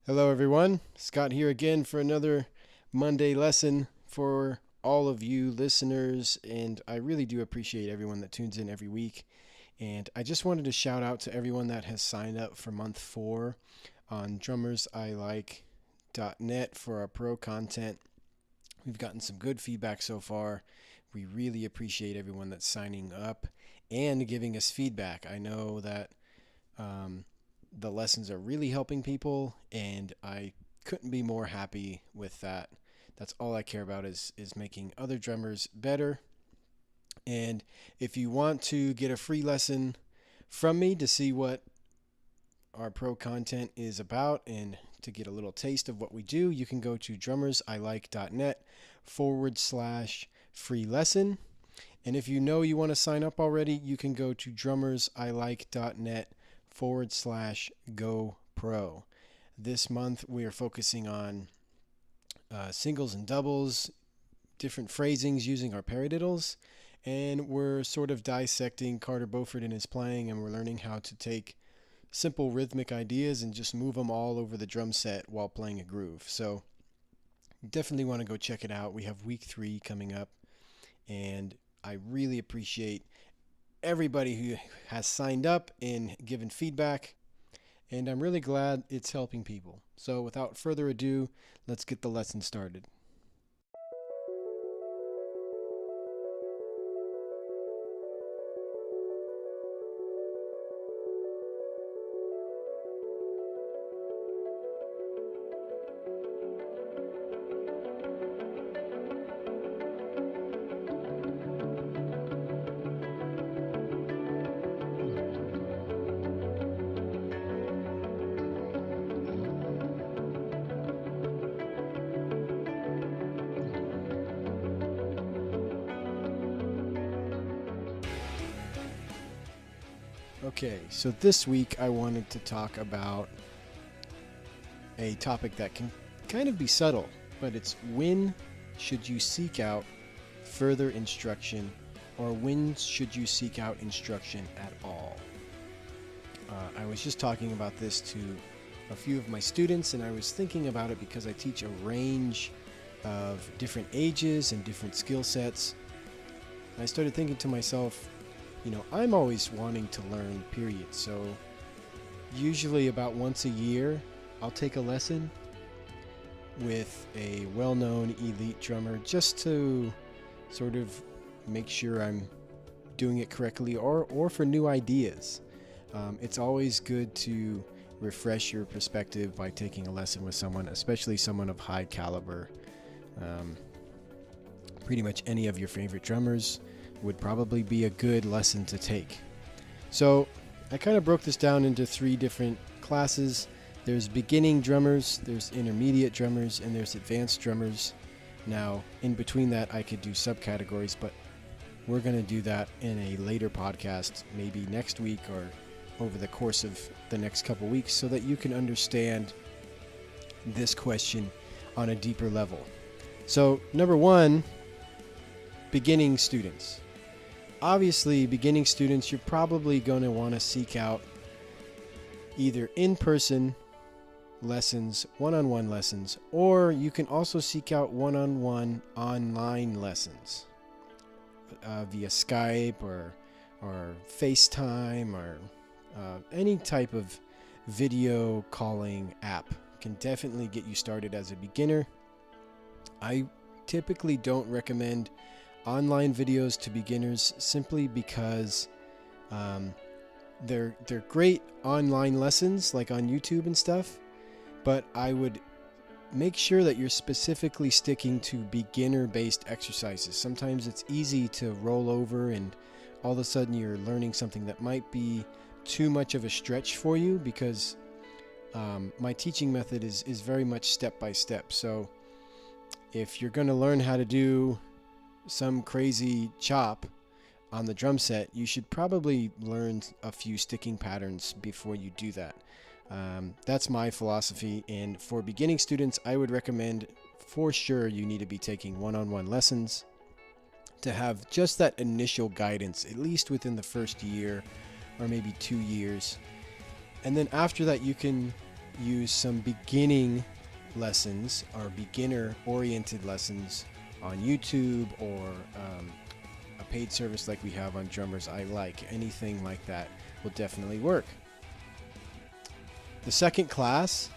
Hello, everyone. Scott here again for another Monday lesson for all of you listeners. And I really do appreciate everyone that tunes in every week. And I just wanted to shout out to everyone that has signed up for month 4 on drummersilike.net for our pro content. We've gotten some good feedback so far. We really appreciate everyone that's signing up and giving us feedback. I know that um, the lessons are really helping people, and I couldn't be more happy with that. That's all I care about is making other drummers better. And if you want to get a free lesson from me to see what our pro content is about and to get a little taste of what we do, you can go to drummersilike.net/free lesson. And if you know you want to sign up already, you can go to drummersilike.net/go pro. This month we are focusing on singles and doubles, different phrasings using our paradiddles, and we're sort of dissecting Carter Beauford in his playing, and we're learning how to take simple rhythmic ideas and just move them all over the drum set while playing a groove. So definitely want to go check it out. We have week 3 coming up, and I really appreciate everybody who has signed up and given feedback, and I'm really glad it's helping people. So without further ado, let's get the lesson started. Okay, so this week I wanted to talk about a topic that can kind of be subtle, but it's when should you seek out further instruction, or when should you seek out instruction at all? I was just talking about this to a few of my students, and I was thinking about it because I teach a range of different ages and different skill sets. I started thinking to myself, I'm always wanting to learn, period. So usually about once a year, I'll take a lesson with a well-known elite drummer just to sort of make sure I'm doing it correctly, or for new ideas. It's always good to refresh your perspective by taking a lesson with someone, especially someone of high caliber. Pretty much any of your favorite drummers would probably be a good lesson to take. So I kind of broke this down into 3 different classes. There's beginning drummers, there's intermediate drummers, and there's advanced drummers. Now, in between that, I could do subcategories, but we're going to do that in a later podcast, maybe next week or over the course of the next couple weeks, so that you can understand this question on a deeper level. So, number 1, beginning students. Obviously, beginning students, you're probably going to want to seek out either in-person lessons, one-on-one lessons, or you can also seek out one-on-one online lessons via Skype or FaceTime or any type of video calling app can definitely get you started as a beginner. I typically don't recommend online videos to beginners simply because they're great online lessons like on YouTube and stuff, but I would make sure that you're specifically sticking to beginner-based exercises. Sometimes it's easy to roll over and all of a sudden you're learning something that might be too much of a stretch for you, because my teaching method is very much step by step. So if you're going to learn how to do some crazy chop on the drum set, you should probably learn a few sticking patterns before you do that. That's my philosophy, and for beginning students, I would recommend for sure you need to be taking one-on-one lessons to have just that initial guidance, at least within the first year or maybe 2 years. And then after that, you can use some beginning lessons or beginner-oriented lessons on YouTube or a paid service like we have on Drummers I Like. Anything like that will definitely work. The second class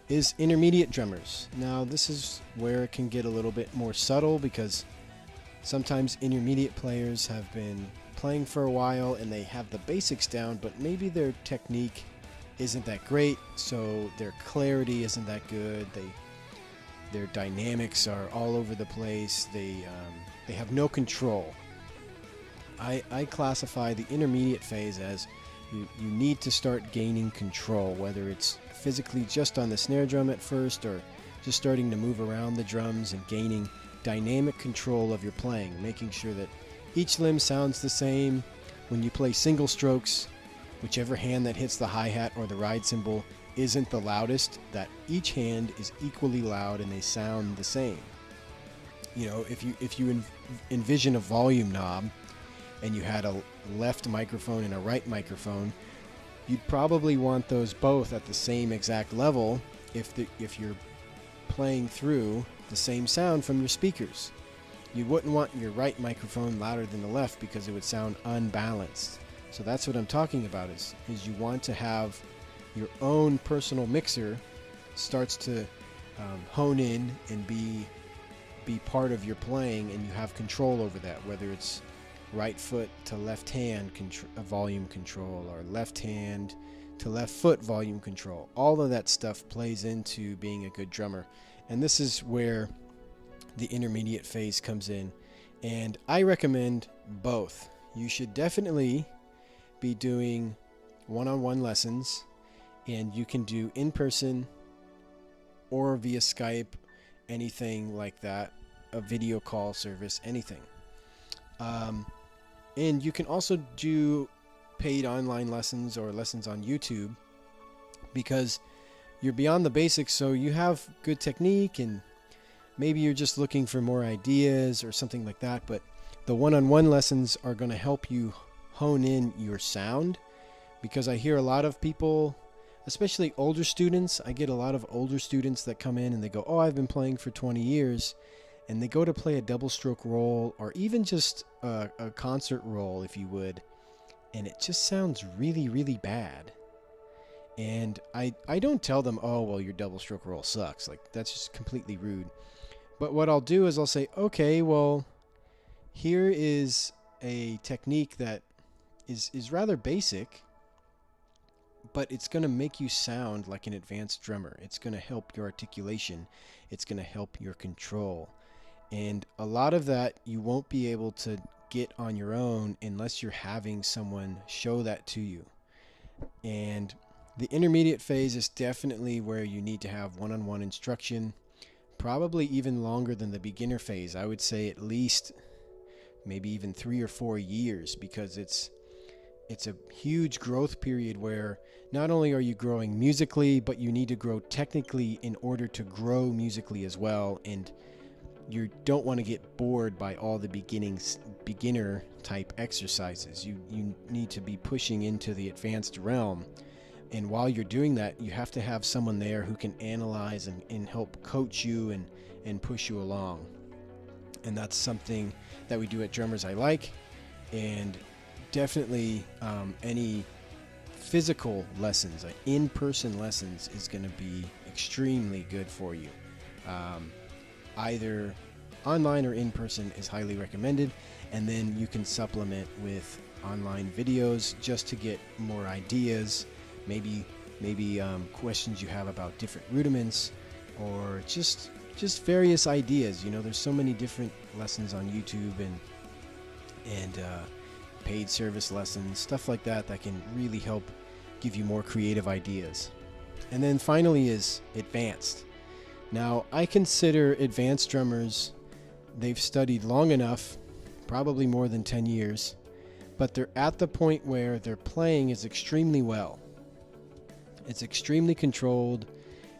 is intermediate drummers. Now this is where it can get a little bit more subtle, because sometimes intermediate players have been playing for a while and they have the basics down, but maybe their technique isn't that great, so their clarity isn't that good. Their dynamics are all over the place. They have no control. I classify the intermediate phase as you need to start gaining control, whether it's physically just on the snare drum at first or just starting to move around the drums and gaining dynamic control of your playing, making sure that each limb sounds the same. When you play single strokes, whichever hand that hits the hi-hat or the ride cymbal isn't the loudest, that each hand is equally loud and they sound the same. You know, if you envision a volume knob and you had a left microphone and a right microphone, you'd probably want those both at the same exact level if you're playing through the same sound from your speakers. You wouldn't want your right microphone louder than the left because it would sound unbalanced. So that's what I'm talking about, is you want to have your own personal mixer starts to hone in and be part of your playing, and you have control over that, whether it's right foot to left hand volume control or left hand to left foot volume control. All of that stuff plays into being a good drummer, and this is where the intermediate phase comes in, and I recommend both. You should definitely be doing one-on-one lessons, and you can do in person or via Skype, anything like that, a video call service, anything. And you can also do paid online lessons or lessons on YouTube, because you're beyond the basics, so you have good technique and maybe you're just looking for more ideas or something like that. But the one-on-one lessons are going to help you hone in your sound, because I hear a lot of people, especially older students. I get a lot of older students that come in and they go, oh, I've been playing for 20 years. And they go to play a double stroke roll or even just a concert roll, if you would, and it just sounds really, really bad. And I don't tell them, oh, well, your double stroke roll sucks. Like, that's just completely rude. But what I'll do is I'll say, okay, well, here is a technique that is rather basic, but it's going to make you sound like an advanced drummer. It's going to help your articulation. It's going to help your control. And a lot of that you won't be able to get on your own unless you're having someone show that to you. And the intermediate phase is definitely where you need to have one-on-one instruction, probably even longer than the beginner phase. I would say at least maybe even 3 or 4 years, because it's a huge growth period where not only are you growing musically, but you need to grow technically in order to grow musically as well. And you don't want to get bored by all the beginner type exercises. You need to be pushing into the advanced realm. And while you're doing that, you have to have someone there who can analyze and help coach you and push you along. And that's something that we do at Drummers I Like. And definitely any physical lessons, in-person lessons, is going to be extremely good for you. Either online or in person is highly recommended, and then you can supplement with online videos just to get more ideas, maybe questions you have about different rudiments, or just various ideas. You know, there's so many different lessons on YouTube and paid service lessons, stuff like that can really help give you more creative ideas. And then finally is advanced. Now, I consider advanced drummers, they've studied long enough, probably more than 10 years, but they're at the point where their playing is extremely well. It's extremely controlled.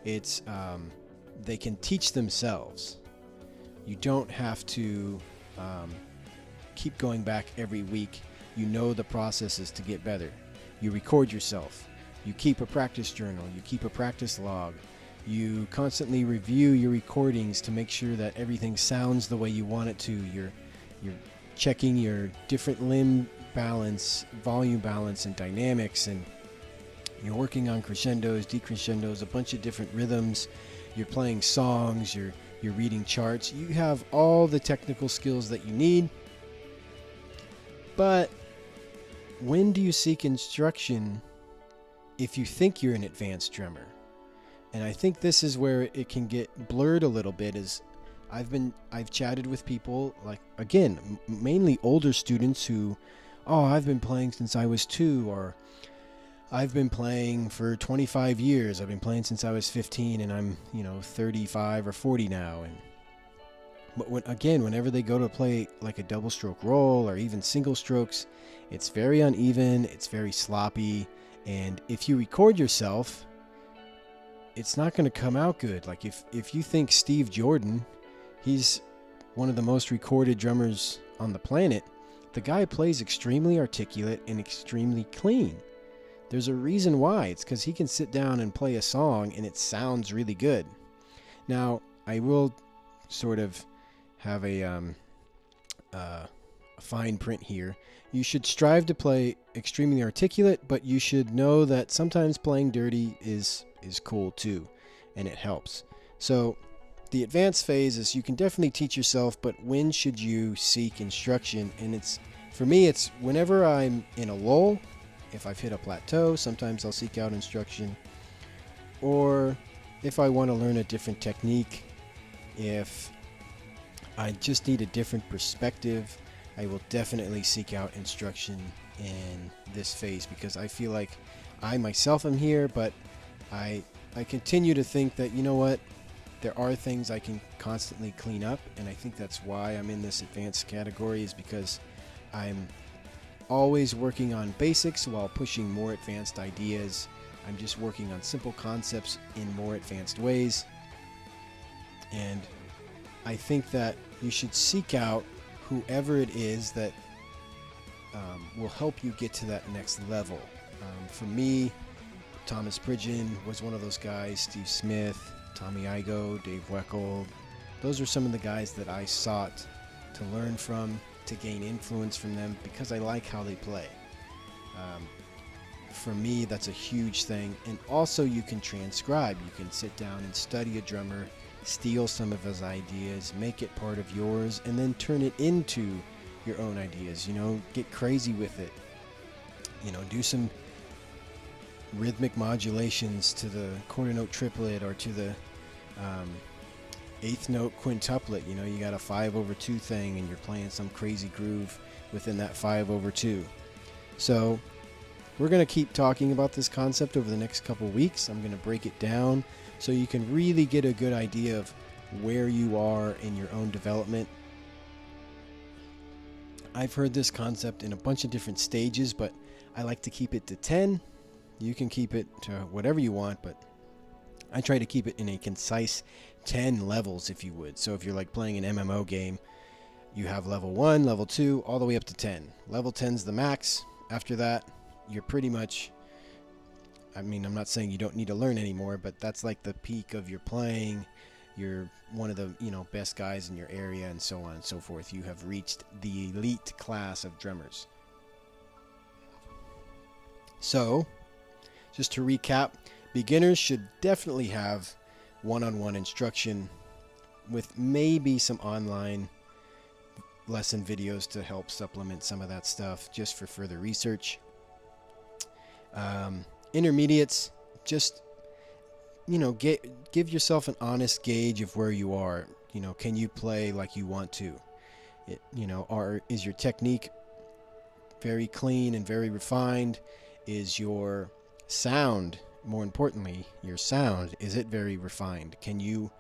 It's they can teach themselves. You don't have to keep going back every week. You know the processes to get better. You record yourself. You keep a practice journal, you keep a practice log, you constantly review your recordings to make sure that everything sounds the way you want it to. You're checking your different limb balance, volume balance, and dynamics, and you're working on crescendos, decrescendos, a bunch of different rhythms. You're playing songs, you're reading charts. You have all the technical skills that you need. But when do you seek instruction if you think you're an advanced drummer? And I think this is where it can get blurred a little bit. Is I've chatted with people, like, again, mainly older students who, oh, I've been playing since I was 2, or I've been playing for 25 years. I've been playing since I was 15, and I'm 35 or 40 now. But whenever they go to play like a double stroke roll or even single strokes, it's very uneven, it's very sloppy, and if you record yourself, it's not going to come out good. Like if you think Steve Jordan, he's one of the most recorded drummers on the planet, the guy plays extremely articulate and extremely clean. There's a reason why. It's because he can sit down and play a song and it sounds really good. Now, I will sort of have a fine print here. You should strive to play extremely articulate, but you should know that sometimes playing dirty is cool too, and it helps. So the advanced phase is you can definitely teach yourself, but when should you seek instruction? And for me, it's whenever I'm in a lull. If I've hit a plateau, sometimes I'll seek out instruction. Or if I want to learn a different technique, if I just need a different perspective, I will definitely seek out instruction in this phase, because I feel like I myself am here, but I continue to think that, you know what, there are things I can constantly clean up, and I think that's why I'm in this advanced category, is because I'm always working on basics while pushing more advanced ideas. I'm just working on simple concepts in more advanced ways. And I think that you should seek out whoever it is that will help you get to that next level. For me, Thomas Pridgeon was one of those guys, Steve Smith, Tommy Igoe, Dave Weckl. Those are some of the guys that I sought to learn from, to gain influence from them, because I like how they play. For me, that's a huge thing. And also, you can transcribe. You can sit down and study a drummer, steal some of his ideas, make it part of yours, and then turn it into your own ideas. Get crazy with it. Do some rhythmic modulations to the quarter note triplet or to the eighth note quintuplet. You got a 5/2 thing and you're playing some crazy groove within that 5/2. So we're going to keep talking about this concept over the next couple weeks. I'm going to break it down so you can really get a good idea of where you are in your own development. I've heard this concept in a bunch of different stages, but I like to keep it to 10. You can keep it to whatever you want, but I try to keep it in a concise 10 levels, if you would. So if you're like playing an MMO game, you have level 1, level 2, all the way up to 10. Level 10's the max. After that, you're pretty much, I'm not saying you don't need to learn anymore, but that's like the peak of your playing. You're one of the best guys in your area, and so on and so forth. You have reached the elite class of drummers. So, just to recap, beginners should definitely have one-on-one instruction with maybe some online lesson videos to help supplement some of that stuff just for further research. Intermediates, just give yourself an honest gauge of where you are. Can you play like you want to? Is your technique very clean and very refined? Is your sound, more importantly, is it very refined? Can you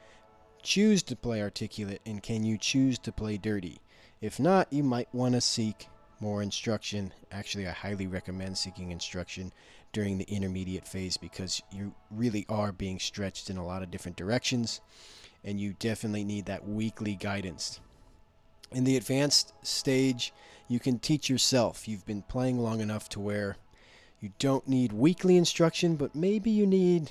choose to play articulate, and can you choose to play dirty? If not, you might want to seek more instruction. Actually, I highly recommend seeking instruction during the intermediate phase, because you really are being stretched in a lot of different directions, and you definitely need that weekly guidance. In the advanced stage, you can teach yourself. You've been playing long enough to where You don't need weekly instruction, but maybe you need,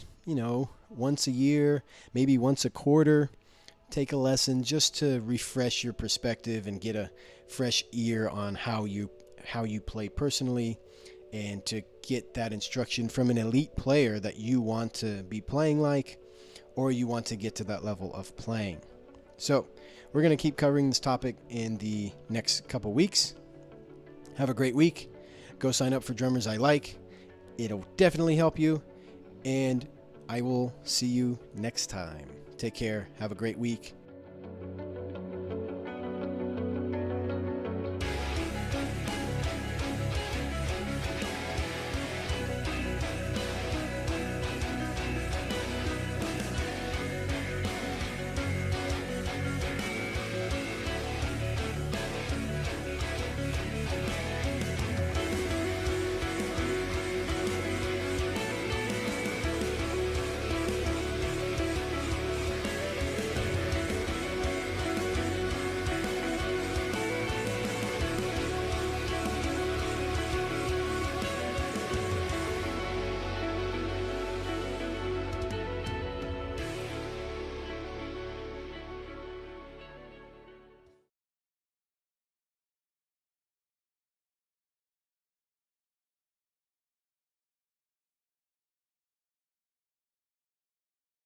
once a year, maybe once a quarter. Take a lesson just to refresh your perspective and get a fresh ear on how you play personally, and to get that instruction from an elite player that you want to be playing like, or you want to get to that level of playing. So we're going to keep covering this topic in the next couple weeks. Have a great week. Go sign up for Drummers I Like. It'll definitely help you, and I will see you next time. Take care. Have a great week.